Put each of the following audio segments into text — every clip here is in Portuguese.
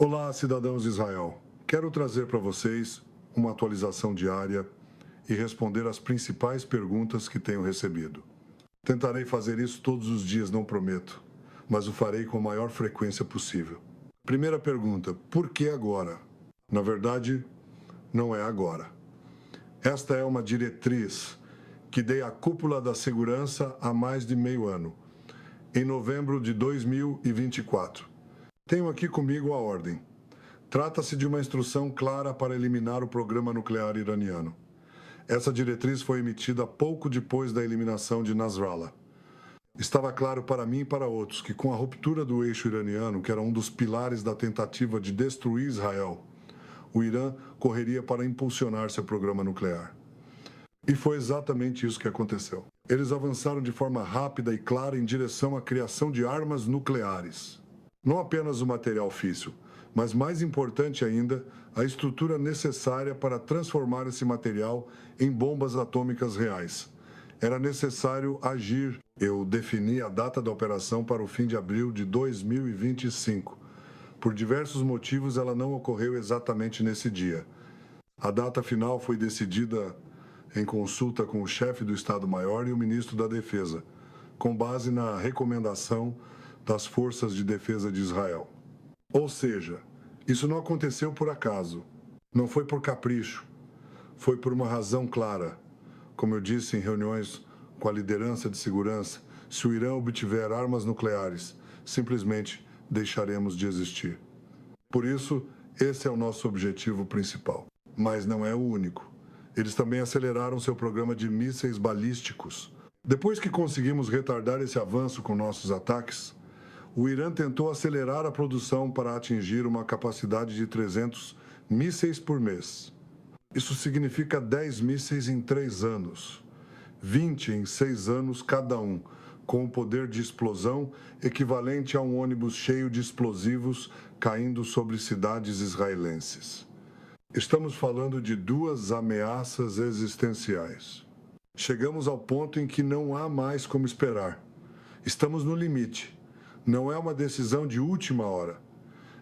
Olá, cidadãos de Israel. Quero trazer para vocês uma atualização diária e responder as principais perguntas que tenho recebido. Tentarei fazer isso todos os dias, não prometo, mas o farei com a maior frequência possível. Primeira pergunta: por que agora? Na verdade, não é agora. Esta é uma diretriz que dei à cúpula da segurança há mais de meio ano, em novembro de 2024. Tenho aqui comigo a ordem. Trata-se de uma instrução clara para eliminar o programa nuclear iraniano. Essa diretriz foi emitida pouco depois da eliminação de Nasrallah. Estava claro para mim e para outros que, com a ruptura do eixo iraniano, que era um dos pilares da tentativa de destruir Israel, o Irã correria para impulsionar seu programa nuclear. E foi exatamente isso que aconteceu. Eles avançaram de forma rápida e clara em direção à criação de armas nucleares. Não apenas o material físsil, mas mais importante ainda, a estrutura necessária para transformar esse material em bombas atômicas reais. Era necessário agir. Eu defini a data da operação para o fim de abril de 2025. Por diversos motivos, ela não ocorreu exatamente nesse dia. A data final foi decidida em consulta com o chefe do Estado-Maior e o ministro da Defesa, com base na recomendação das Forças de Defesa de Israel. Ou seja, isso não aconteceu por acaso, não foi por capricho, foi por uma razão clara. Como eu disse em reuniões com a liderança de segurança, se o Irã obtiver armas nucleares, simplesmente deixaremos de existir. Por isso, esse é o nosso objetivo principal. Mas não é o único. Eles também aceleraram seu programa de mísseis balísticos. Depois que conseguimos retardar esse avanço com nossos ataques, o Irã tentou acelerar a produção para atingir uma capacidade de 300 mísseis por mês. Isso significa 10 mísseis em 3 anos, 20 em 6 anos cada um, com o poder de explosão equivalente a um ônibus cheio de explosivos caindo sobre cidades israelenses. Estamos falando de 2 ameaças existenciais. Chegamos ao ponto em que não há mais como esperar. Estamos no limite. Não é uma decisão de última hora.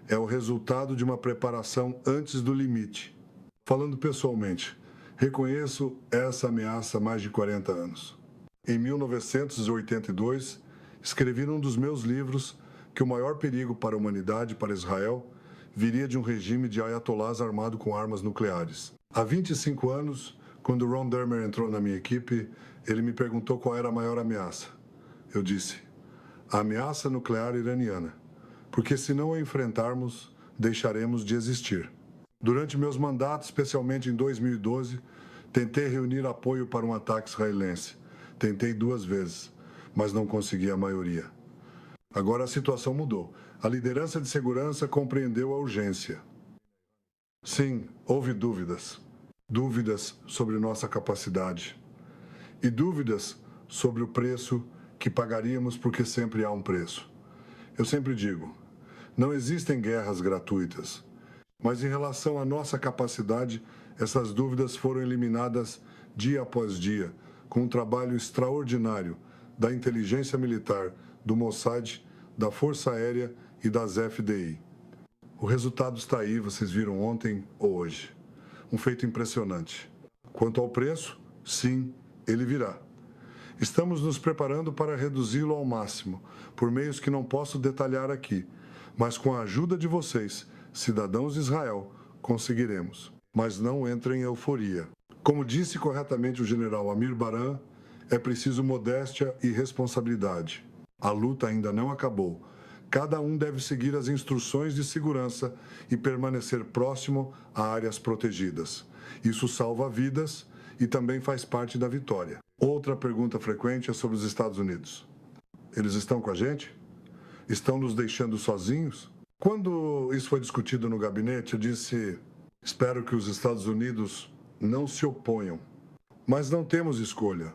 É o resultado de uma preparação antes do limite. Falando pessoalmente, reconheço essa ameaça há mais de 40 anos. Em 1982, escrevi num dos meus livros que o maior perigo para a humanidade, para Israel, viria de um regime de ayatolás armado com armas nucleares. Há 25 anos, quando Ron Dermer entrou na minha equipe, ele me perguntou qual era a maior ameaça. Eu disse: a ameaça nuclear iraniana, porque se não a enfrentarmos, deixaremos de existir. Durante meus mandatos, especialmente em 2012, tentei reunir apoio para um ataque israelense. Tentei 2 vezes, mas não consegui a maioria. Agora a situação mudou. A liderança de segurança compreendeu a urgência. Sim, houve dúvidas. Dúvidas sobre nossa capacidade. E dúvidas sobre o preço que pagaríamos, porque sempre há um preço. Eu sempre digo, não existem guerras gratuitas. Mas em relação à nossa capacidade, essas dúvidas foram eliminadas dia após dia, com um trabalho extraordinário da inteligência militar, do Mossad, da Força Aérea e das FDI. O resultado está aí, vocês viram ontem ou hoje. Um feito impressionante. Quanto ao preço, sim, ele virá. Estamos nos preparando para reduzi-lo ao máximo, por meios que não posso detalhar aqui, mas com a ajuda de vocês, cidadãos de Israel, conseguiremos. Mas não entrem em euforia. Como disse corretamente o general Amir Baran, é preciso modéstia e responsabilidade. A luta ainda não acabou. Cada um deve seguir as instruções de segurança e permanecer próximo a áreas protegidas. Isso salva vidas e também faz parte da vitória. Outra pergunta frequente é sobre os Estados Unidos. Eles estão com a gente? Estão nos deixando sozinhos? Quando isso foi discutido no gabinete, eu disse: espero que os Estados Unidos não se oponham. Mas não temos escolha.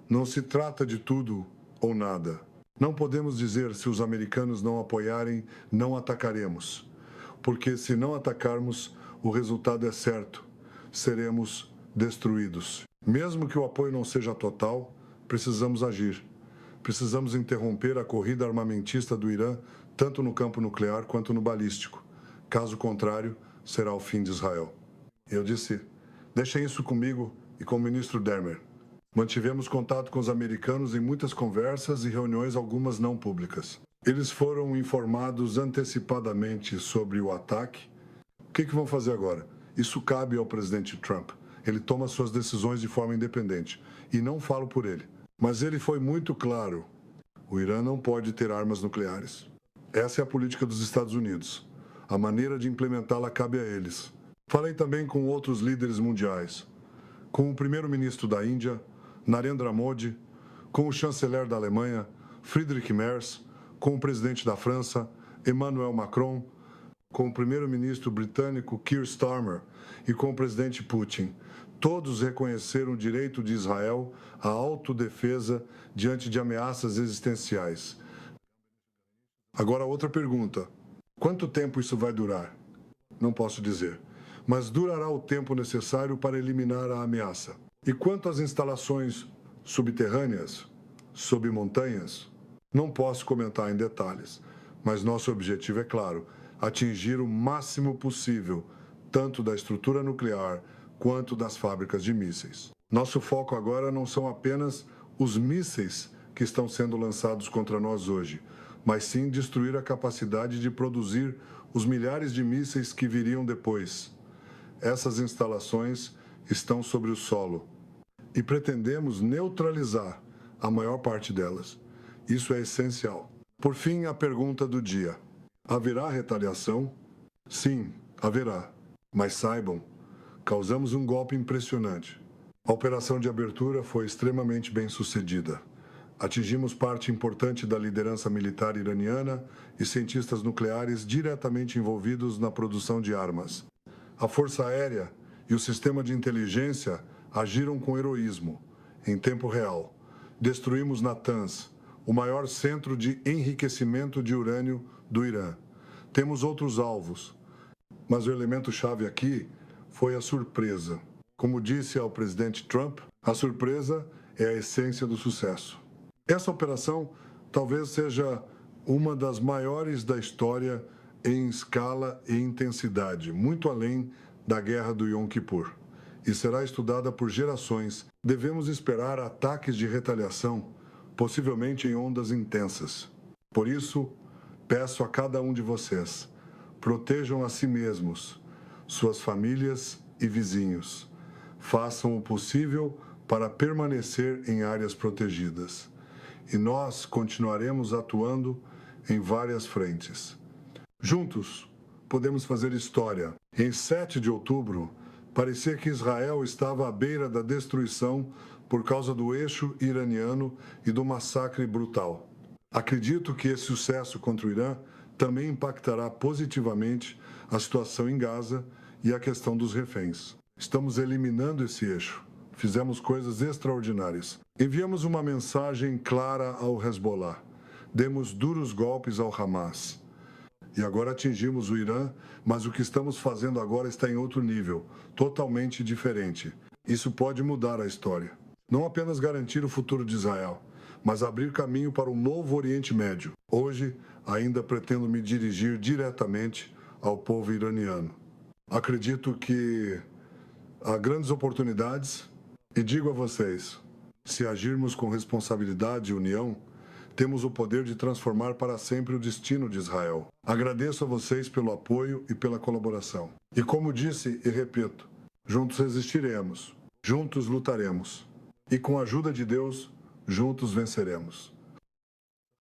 Não se trata de tudo ou nada. Não podemos dizer: se os americanos não apoiarem, não atacaremos. Porque se não atacarmos, o resultado é certo. Seremos destruídos. Mesmo que o apoio não seja total, precisamos agir. Precisamos interromper a corrida armamentista do Irã, tanto no campo nuclear quanto no balístico. Caso contrário, será o fim de Israel. Eu disse: deixem isso comigo e com o ministro Dermer. Mantivemos contato com os americanos em muitas conversas e reuniões, algumas não públicas. Eles foram informados antecipadamente sobre o ataque. O que vão fazer agora? Isso cabe ao presidente Trump. Ele toma suas decisões de forma independente. E não falo por ele. Mas ele foi muito claro. O Irã não pode ter armas nucleares. Essa é a política dos Estados Unidos. A maneira de implementá-la cabe a eles. Falei também com outros líderes mundiais. Com o primeiro-ministro da Índia, Narendra Modi, com o chanceler da Alemanha, Friedrich Merz, com o presidente da França, Emmanuel Macron, com o primeiro-ministro britânico Keir Starmer e com o presidente Putin. Todos reconheceram o direito de Israel à autodefesa diante de ameaças existenciais. Agora, outra pergunta. Quanto tempo isso vai durar? Não posso dizer. Mas durará o tempo necessário para eliminar a ameaça. E quanto às instalações subterrâneas, sob montanhas, não posso comentar em detalhes, mas nosso objetivo é claro: atingir o máximo possível, tanto da estrutura nuclear quanto das fábricas de mísseis. Nosso foco agora não são apenas os mísseis que estão sendo lançados contra nós hoje, mas sim destruir a capacidade de produzir os milhares de mísseis que viriam depois. Essas instalações estão sobre o solo e pretendemos neutralizar a maior parte delas. Isso é essencial. Por fim, a pergunta do dia. Haverá retaliação? Sim, haverá. Mas saibam, causamos um golpe impressionante. A operação de abertura foi extremamente bem sucedida. Atingimos parte importante da liderança militar iraniana e cientistas nucleares diretamente envolvidos na produção de armas. A Força Aérea e o sistema de inteligência agiram com heroísmo, em tempo real. Destruímos Natanz, o maior centro de enriquecimento de urânio do Irã. Temos outros alvos, mas o elemento-chave aqui foi a surpresa. Como disse ao presidente Trump, a surpresa é a essência do sucesso. Essa operação talvez seja uma das maiores da história em escala e intensidade, muito além da Guerra do Yom Kippur, e será estudada por gerações. Devemos esperar ataques de retaliação, possivelmente em ondas intensas. Por isso, peço a cada um de vocês, protejam a si mesmos, suas famílias e vizinhos. Façam o possível para permanecer em áreas protegidas. E nós continuaremos atuando em várias frentes. Juntos, podemos fazer história. Em 7 de outubro, parecia que Israel estava à beira da destruição por causa do eixo iraniano e do massacre brutal. Acredito que esse sucesso contra o Irã também impactará positivamente a situação em Gaza e a questão dos reféns. Estamos eliminando esse eixo. Fizemos coisas extraordinárias. Enviamos uma mensagem clara ao Hezbollah. Demos duros golpes ao Hamas. E agora atingimos o Irã, mas o que estamos fazendo agora está em outro nível, totalmente diferente. Isso pode mudar a história. Não apenas garantir o futuro de Israel, mas abrir caminho para um novo Oriente Médio. Hoje, ainda pretendo me dirigir diretamente ao povo iraniano. Acredito que há grandes oportunidades e digo a vocês, se agirmos com responsabilidade e união, temos o poder de transformar para sempre o destino de Israel. Agradeço a vocês pelo apoio e pela colaboração. E como disse e repito, juntos resistiremos, juntos lutaremos. E com a ajuda de Deus, juntos venceremos.